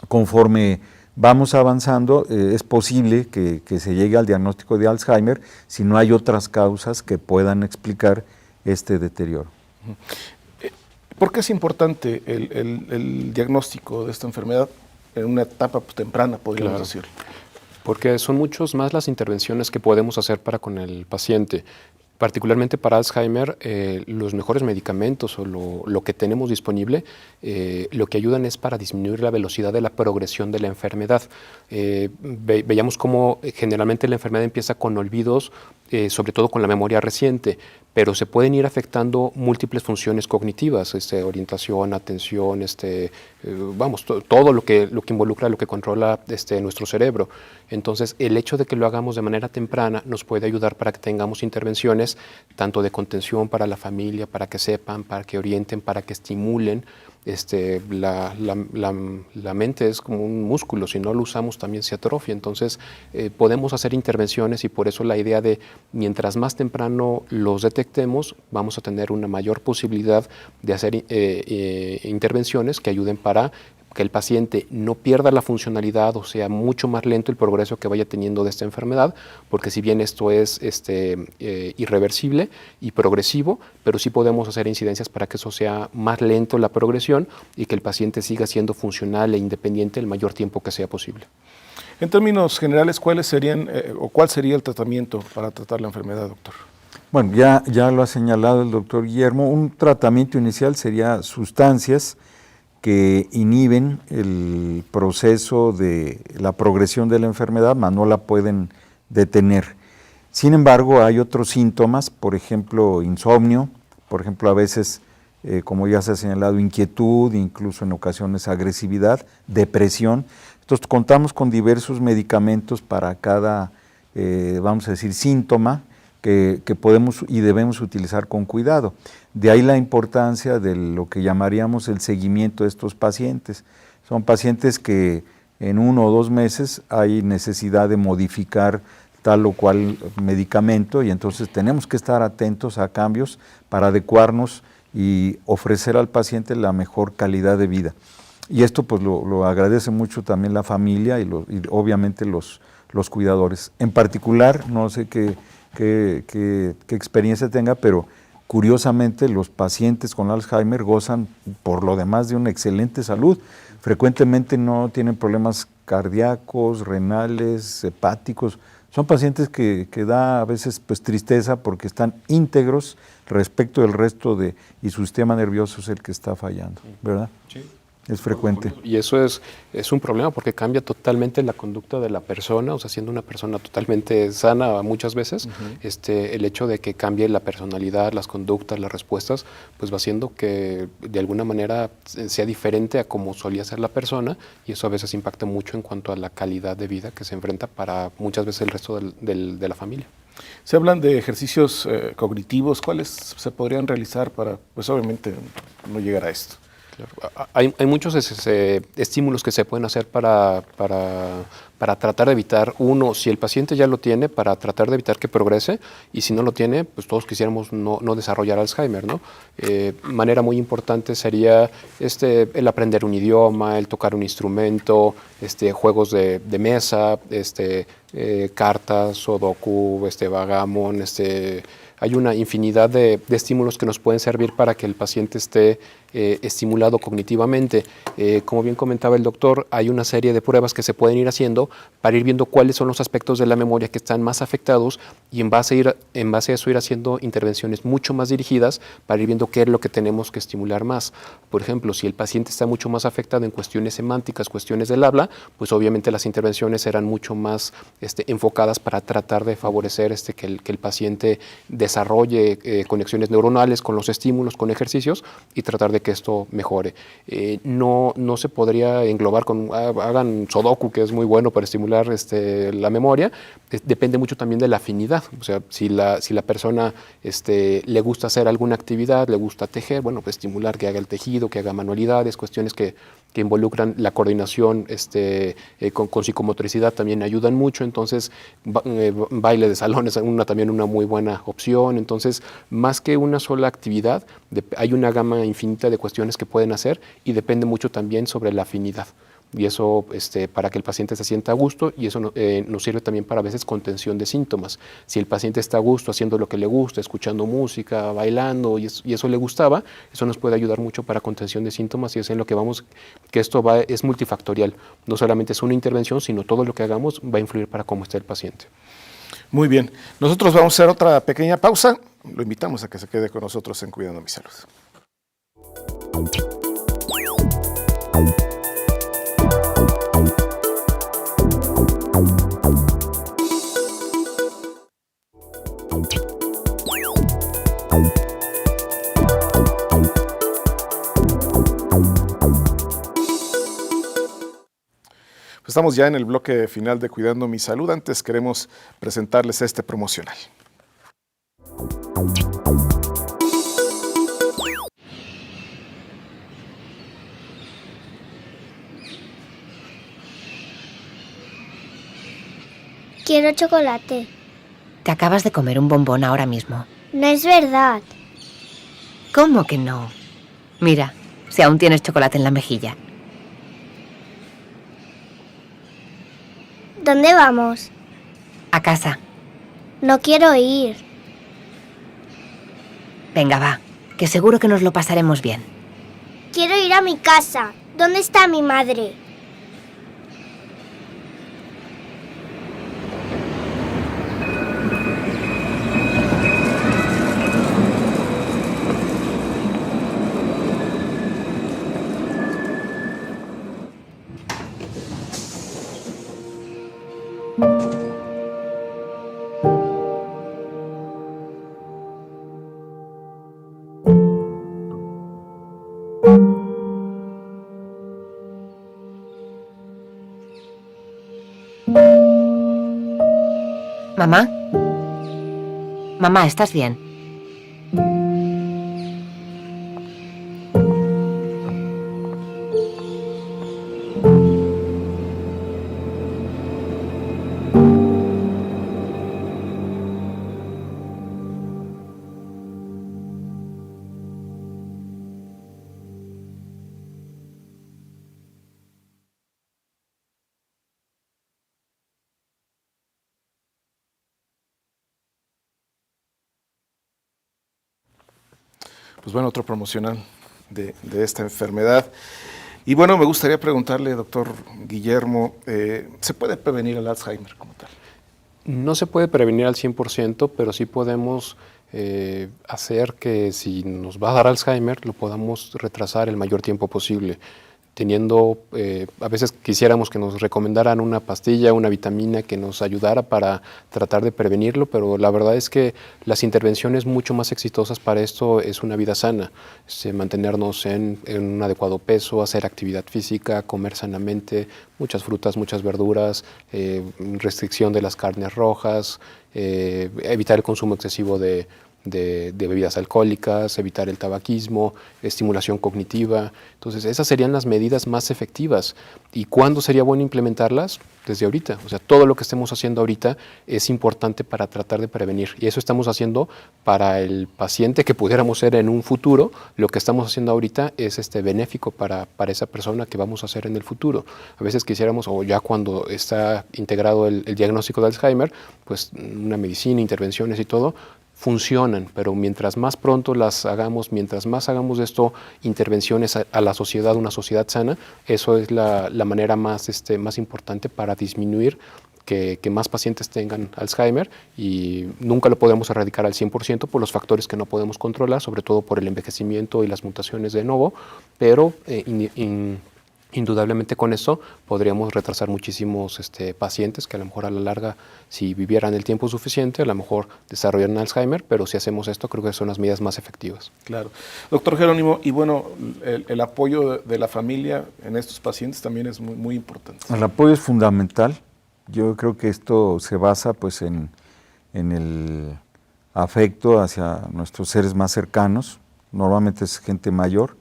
Conforme vamos avanzando, es posible que se llegue al diagnóstico de Alzheimer si no hay otras causas que puedan explicar este deterioro. ¿Por qué es importante el diagnóstico de esta enfermedad en una etapa temprana, podríamos decir? Porque son muchos más las intervenciones que podemos hacer para con el paciente. Particularmente para Alzheimer, los mejores medicamentos o lo que tenemos disponible, lo que ayudan es para disminuir la velocidad de la progresión de la enfermedad. Veíamos cómo generalmente la enfermedad empieza con olvidos, sobre todo con la memoria reciente, pero se pueden ir afectando múltiples funciones cognitivas, orientación, atención, todo lo que involucra, lo que controla nuestro cerebro. Entonces, el hecho de que lo hagamos de manera temprana nos puede ayudar para que tengamos intervenciones tanto de contención para la familia, para que sepan, para que orienten, para que estimulen. La mente es como un músculo, si no lo usamos también se atrofia, entonces podemos hacer intervenciones y por eso la idea de mientras más temprano los detectemos vamos a tener una mayor posibilidad de hacer intervenciones que ayuden para que el paciente no pierda la funcionalidad o sea mucho más lento el progreso que vaya teniendo de esta enfermedad, porque si bien esto es irreversible y progresivo, pero sí podemos hacer incidencias para que eso sea más lento la progresión y que el paciente siga siendo funcional e independiente el mayor tiempo que sea posible. En términos generales, ¿cuál sería el tratamiento para tratar la enfermedad, doctor? Bueno, ya lo ha señalado el doctor Guillermo, un tratamiento inicial sería sustancias que inhiben el proceso de la progresión de la enfermedad, mas no la pueden detener. Sin embargo, hay otros síntomas, por ejemplo, insomnio, por ejemplo, a veces, como ya se ha señalado, inquietud, incluso en ocasiones agresividad, depresión. Entonces, contamos con diversos medicamentos para cada, vamos a decir, síntoma que podemos y debemos utilizar con cuidado. De ahí la importancia de lo que llamaríamos el seguimiento de estos pacientes. Son pacientes que en 1 o 2 meses hay necesidad de modificar tal o cual medicamento y entonces tenemos que estar atentos a cambios para adecuarnos y ofrecer al paciente la mejor calidad de vida. Y esto pues lo agradece mucho también la familia y obviamente los cuidadores. En particular, no sé qué experiencia tenga, pero curiosamente los pacientes con Alzheimer gozan por lo demás de una excelente salud. Frecuentemente no tienen problemas cardíacos, renales, hepáticos. Son pacientes que da a veces pues tristeza porque están íntegros respecto del resto y su sistema nervioso es el que está fallando, ¿verdad? Sí. Es frecuente. Y eso es un problema porque cambia totalmente la conducta de la persona, o sea, siendo una persona totalmente sana muchas veces, el hecho de que cambie la personalidad, las conductas, las respuestas, pues va haciendo que de alguna manera sea diferente a como solía ser la persona y eso a veces impacta mucho en cuanto a la calidad de vida que se enfrenta para muchas veces el resto de la familia. Se hablan de ejercicios cognitivos, ¿cuáles se podrían realizar para, pues obviamente, no llegar a esto? Hay muchos estímulos que se pueden hacer para tratar de evitar, uno, si el paciente ya lo tiene, para tratar de evitar que progrese, y si no lo tiene, pues todos quisiéramos no desarrollar Alzheimer, ¿no? Manera muy importante sería el aprender un idioma, el tocar un instrumento, juegos de mesa, cartas, sudoku, backgammon, hay una infinidad de estímulos que nos pueden servir para que el paciente esté estimulado cognitivamente. Como bien comentaba el doctor, hay una serie de pruebas que se pueden ir haciendo para ir viendo cuáles son los aspectos de la memoria que están más afectados y en base a eso ir haciendo intervenciones mucho más dirigidas para ir viendo qué es lo que tenemos que estimular más. Por ejemplo, si el paciente está mucho más afectado en cuestiones semánticas, cuestiones del habla, pues obviamente las intervenciones serán mucho más enfocadas para tratar de favorecer que el paciente desarrolle conexiones neuronales con los estímulos, con ejercicios y tratar de que esto mejore. No se podría englobar con hagan sudoku, que es muy bueno para estimular la memoria. Depende mucho también de la afinidad. O sea, si la persona le gusta hacer alguna actividad, le gusta tejer, bueno, pues estimular que haga el tejido, que haga manualidades, cuestiones que que involucran la coordinación con psicomotricidad también ayudan mucho. Entonces baile de salón es también una muy buena opción. Entonces, más que una sola actividad, hay una gama infinita de cuestiones que pueden hacer y depende mucho también sobre la afinidad. Y eso para que el paciente se sienta a gusto, y eso nos sirve también para a veces contención de síntomas. Si el paciente está a gusto haciendo lo que le gusta, escuchando música, bailando, y eso le gustaba, eso nos puede ayudar mucho para contención de síntomas, y es en lo que vamos, que esto es multifactorial. No solamente es una intervención, sino todo lo que hagamos va a influir para cómo está el paciente. Muy bien. Nosotros vamos a hacer otra pequeña pausa. Lo invitamos a que se quede con nosotros en Cuidando mi Salud. Estamos ya en el bloque final de Cuidando mi Salud. Antes queremos presentarles este promocional. Quiero chocolate. Te acabas de comer un bombón ahora mismo. No es verdad. ¿Cómo que no? Mira, si aún tienes chocolate en la mejilla. ¿Dónde vamos? A casa. No quiero ir. Venga, va, que seguro que nos lo pasaremos bien. Quiero ir a mi casa. ¿Dónde está mi madre? Mamá. Mamá, ¿estás bien? Pues bueno, otro promocional de esta enfermedad. Y bueno, me gustaría preguntarle, doctor Guillermo, ¿se puede prevenir el Alzheimer como tal? No se puede prevenir al 100%, pero sí podemos hacer que si nos va a dar Alzheimer, lo podamos retrasar el mayor tiempo posible. Teniendo, a veces quisiéramos que nos recomendaran una pastilla, una vitamina que nos ayudara para tratar de prevenirlo, pero la verdad es que las intervenciones mucho más exitosas para esto es una vida sana, mantenernos en un adecuado peso, hacer actividad física, comer sanamente, muchas frutas, muchas verduras, restricción de las carnes rojas, evitar el consumo excesivo de bebidas alcohólicas, evitar el tabaquismo, estimulación cognitiva. Entonces, esas serían las medidas más efectivas. ¿Y cuándo sería bueno implementarlas? Desde ahorita. O sea, todo lo que estemos haciendo ahorita es importante para tratar de prevenir. Y eso estamos haciendo para el paciente que pudiéramos ser en un futuro. Lo que estamos haciendo ahorita es benéfico para esa persona que vamos a ser en el futuro. A veces quisiéramos, o ya cuando está integrado el diagnóstico de Alzheimer, pues una medicina, intervenciones y todo, funcionan, pero mientras más pronto las hagamos, mientras más hagamos de esto intervenciones a la sociedad, una sociedad sana, eso es la manera más importante para disminuir que más pacientes tengan Alzheimer, y nunca lo podemos erradicar al 100% por los factores que no podemos controlar, sobre todo por el envejecimiento y las mutaciones de nuevo, pero indudablemente con eso podríamos retrasar muchísimos pacientes que a lo mejor a la larga, si vivieran el tiempo suficiente, a lo mejor desarrollaran Alzheimer, pero si hacemos esto creo que son las medidas más efectivas. Claro. Doctor Jerónimo, y bueno, el apoyo de la familia en estos pacientes también es muy, muy importante. El apoyo es fundamental. Yo creo que esto se basa pues en el afecto hacia nuestros seres más cercanos, normalmente es gente mayor,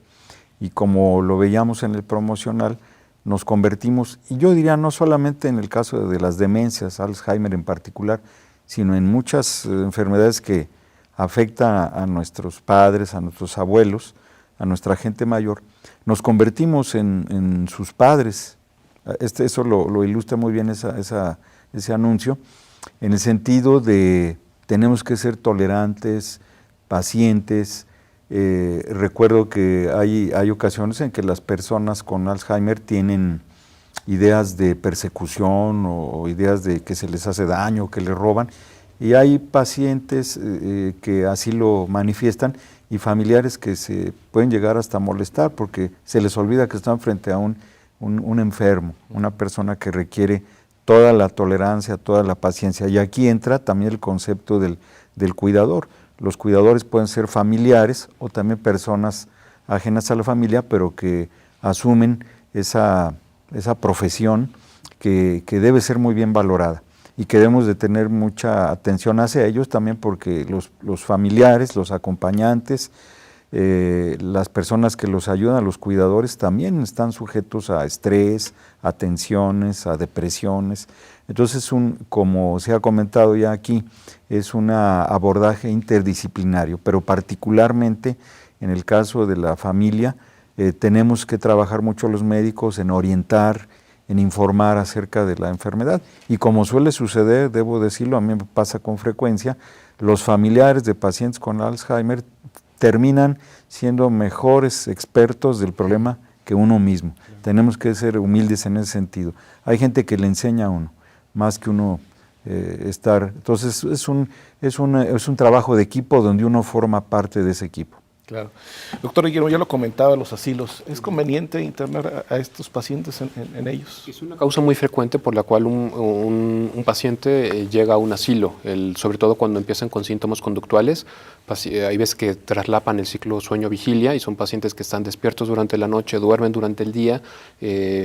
y como lo veíamos en el promocional, nos convertimos, y yo diría no solamente en el caso de las demencias, Alzheimer en particular, sino en muchas enfermedades que afectan a nuestros padres, a nuestros abuelos, a nuestra gente mayor, nos convertimos en sus padres. Eso lo ilustra muy bien ese anuncio, en el sentido de tenemos que ser tolerantes, pacientes. Recuerdo que hay ocasiones en que las personas con Alzheimer tienen ideas de persecución o ideas de que se les hace daño, que les roban, y hay pacientes que así lo manifiestan y familiares que se pueden llegar hasta molestar porque se les olvida que están frente a un enfermo, una persona que requiere toda la tolerancia, toda la paciencia. Y aquí entra también el concepto del cuidador. Los cuidadores pueden ser familiares o también personas ajenas a la familia, pero que asumen esa profesión que debe ser muy bien valorada y que debemos de tener mucha atención hacia ellos también porque los familiares, los acompañantes, las personas que los ayudan, los cuidadores, también están sujetos a estrés, a tensiones, a depresiones. Entonces, como se ha comentado ya aquí, es un abordaje interdisciplinario, pero particularmente en el caso de la familia, tenemos que trabajar mucho los médicos en orientar, en informar acerca de la enfermedad. Y como suele suceder, debo decirlo, a mí me pasa con frecuencia, los familiares de pacientes con Alzheimer terminan siendo mejores expertos del problema que uno mismo. Tenemos que ser humildes en ese sentido. Hay gente que le enseña a uno, más que uno estar. Entonces es un trabajo de equipo donde uno forma parte de ese equipo. Claro. Doctor Guillermo, ya lo comentaba, los asilos. ¿Es conveniente internar a estos pacientes en ellos? Es una causa muy frecuente por la cual un paciente llega a un asilo, sobre todo cuando empiezan con síntomas conductuales. Hay veces que traslapan el ciclo sueño-vigilia y son pacientes que están despiertos durante la noche, duermen durante el día,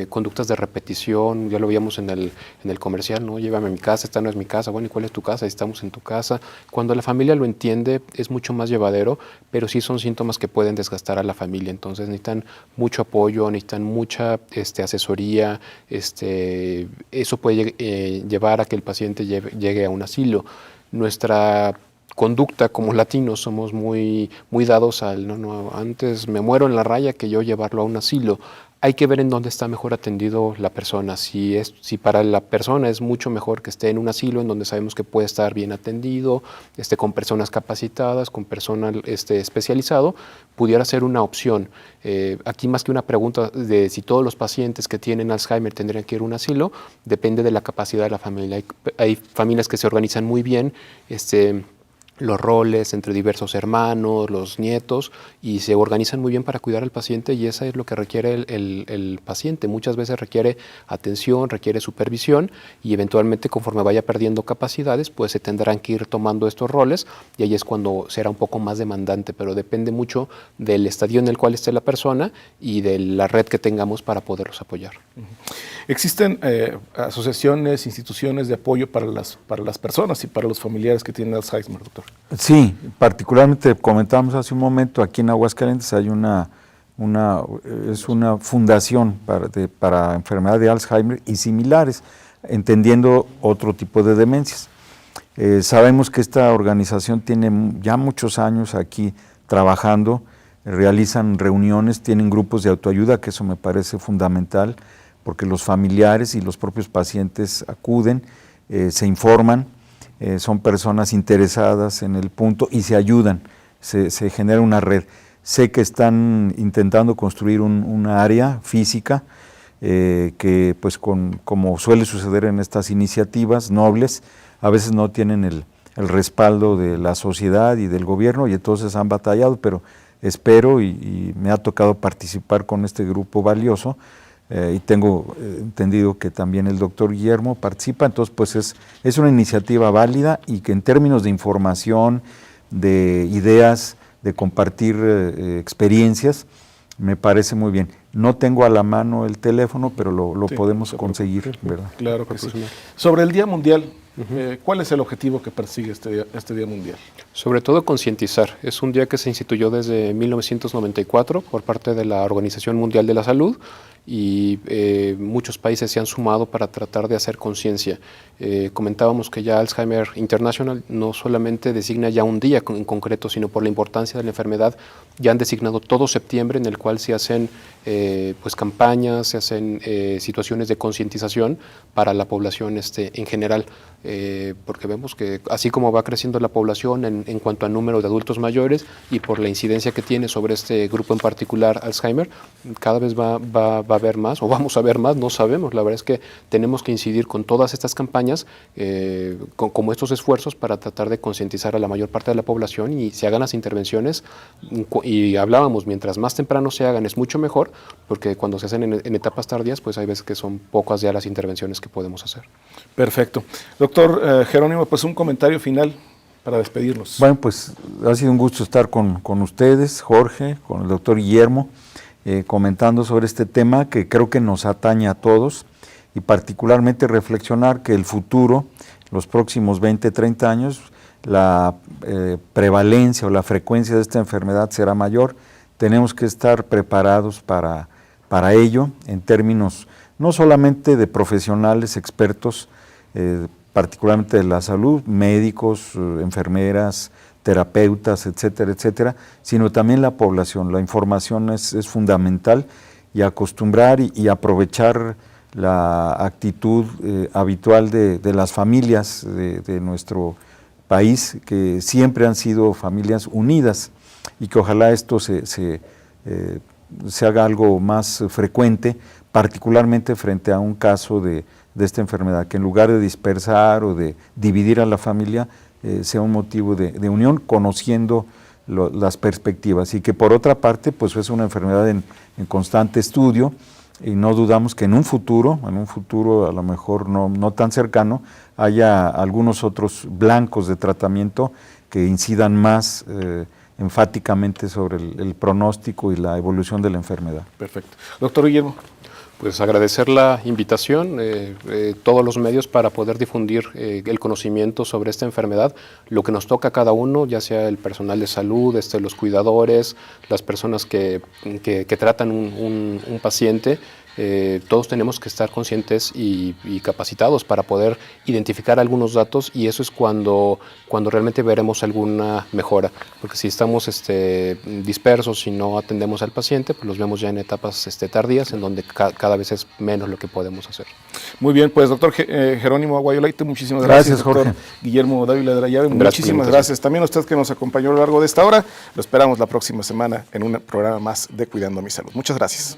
conductas de repetición, ya lo veíamos en el comercial, ¿no? Llévame a mi casa, esta no es mi casa, bueno, ¿y cuál es tu casa? Estamos en tu casa. Cuando la familia lo entiende es mucho más llevadero, pero sí son síntomas que pueden desgastar a la familia, entonces necesitan mucho apoyo, necesitan mucha asesoría, eso puede llevar a que el paciente llegue a un asilo. Nuestra conducta como latinos somos muy dados al no, antes me muero en la raya que yo llevarlo a un asilo. Hay que ver en dónde está mejor atendido la persona. Si para la persona es mucho mejor que esté en un asilo en donde sabemos que puede estar bien atendido, con personas capacitadas, con personal especializado, pudiera ser una opción. Aquí más que una pregunta de si todos los pacientes que tienen Alzheimer tendrían que ir a un asilo, depende de la capacidad de la familia. Hay familias que se organizan muy bien, los roles entre diversos hermanos, los nietos, y se organizan muy bien para cuidar al paciente y eso es lo que requiere el paciente. Muchas veces requiere atención, requiere supervisión y eventualmente conforme vaya perdiendo capacidades, pues se tendrán que ir tomando estos roles y ahí es cuando será un poco más demandante, pero depende mucho del estadio en el cual esté la persona y de la red que tengamos para poderlos apoyar. ¿Existen asociaciones, instituciones de apoyo para las personas y para los familiares que tienen Alzheimer, doctor? Sí, particularmente comentábamos hace un momento, aquí en Aguascalientes hay una fundación para enfermedad de Alzheimer y similares, entendiendo otro tipo de demencias. Sabemos que esta organización tiene ya muchos años aquí trabajando, realizan reuniones, tienen grupos de autoayuda, que eso me parece fundamental, porque los familiares y los propios pacientes acuden, se informan, son personas interesadas en el punto y se ayudan, se genera una red. Sé que están intentando construir una área física que, pues, como suele suceder en estas iniciativas nobles, a veces no tienen el respaldo de la sociedad y del gobierno y entonces han batallado, pero espero y me ha tocado participar con este grupo valioso. Y tengo entendido que también el doctor Guillermo participa, entonces pues es una iniciativa válida y que en términos de información, de ideas, de compartir experiencias, me parece muy bien. No tengo a la mano el teléfono, pero lo podemos conseguir, ¿verdad? Claro que sí. Sobre el Día Mundial, ¿cuál es el objetivo que persigue este Día Mundial? Sobre todo concientizar. Es un día que se instituyó desde 1994 por parte de la Organización Mundial de la Salud y muchos países se han sumado para tratar de hacer conciencia. Comentábamos que ya Alzheimer International no solamente designa ya un día en concreto, sino por la importancia de la enfermedad, ya han designado todo septiembre en el cual se hacen pues campañas, se hacen situaciones de concientización para la población en general, porque vemos que así como va creciendo la población en cuanto a número de adultos mayores y por la incidencia que tiene sobre este grupo en particular Alzheimer, cada vez va a haber más, o vamos a ver más, no sabemos. La verdad es que tenemos que incidir con todas estas campañas, como estos esfuerzos para tratar de concientizar a la mayor parte de la población y se hagan las intervenciones. Y hablábamos, mientras más temprano se hagan es mucho mejor, porque cuando se hacen en etapas tardías, pues hay veces que son pocas ya las intervenciones que podemos hacer. Perfecto. Doctor Jerónimo, pues un comentario final para despedirnos. Bueno, pues ha sido un gusto estar con ustedes, Jorge, con el doctor Guillermo, comentando sobre este tema que creo que nos atañe a todos y particularmente reflexionar que el futuro, los próximos 20, 30 años, la prevalencia o la frecuencia de esta enfermedad será mayor. Tenemos que estar preparados para ello en términos no solamente de profesionales, expertos, particularmente de la salud, médicos, enfermeras, terapeutas, etcétera, etcétera, sino también la población. La información es fundamental y acostumbrar y aprovechar la actitud habitual de las familias de nuestro país, que siempre han sido familias unidas y que ojalá esto se haga algo más frecuente, particularmente frente a un caso de esta enfermedad, que en lugar de dispersar o de dividir a la familia, sea un motivo de unión, conociendo las perspectivas. Y que por otra parte, pues es una enfermedad en constante estudio, y no dudamos que en un futuro a lo mejor no tan cercano, haya algunos otros blancos de tratamiento que incidan más enfáticamente sobre el pronóstico y la evolución de la enfermedad. Perfecto. Doctor Guillermo. Pues agradecer la invitación, todos los medios para poder difundir el conocimiento sobre esta enfermedad, lo que nos toca a cada uno, ya sea el personal de salud, los cuidadores, las personas que tratan un paciente. Todos tenemos que estar conscientes y capacitados para poder identificar algunos datos, y eso es cuando realmente veremos alguna mejora, porque si estamos dispersos y no atendemos al paciente, pues los vemos ya en etapas tardías, en donde cada vez es menos lo que podemos hacer. Muy bien, pues doctor Jerónimo Aguayolaite, muchísimas gracias. Jorge. Doctor Guillermo Dávila de la Llave, muchísimas gracias. También a usted que nos acompañó a lo largo de esta hora. Lo esperamos la próxima semana en un programa más de Cuidando mi Salud. Muchas gracias.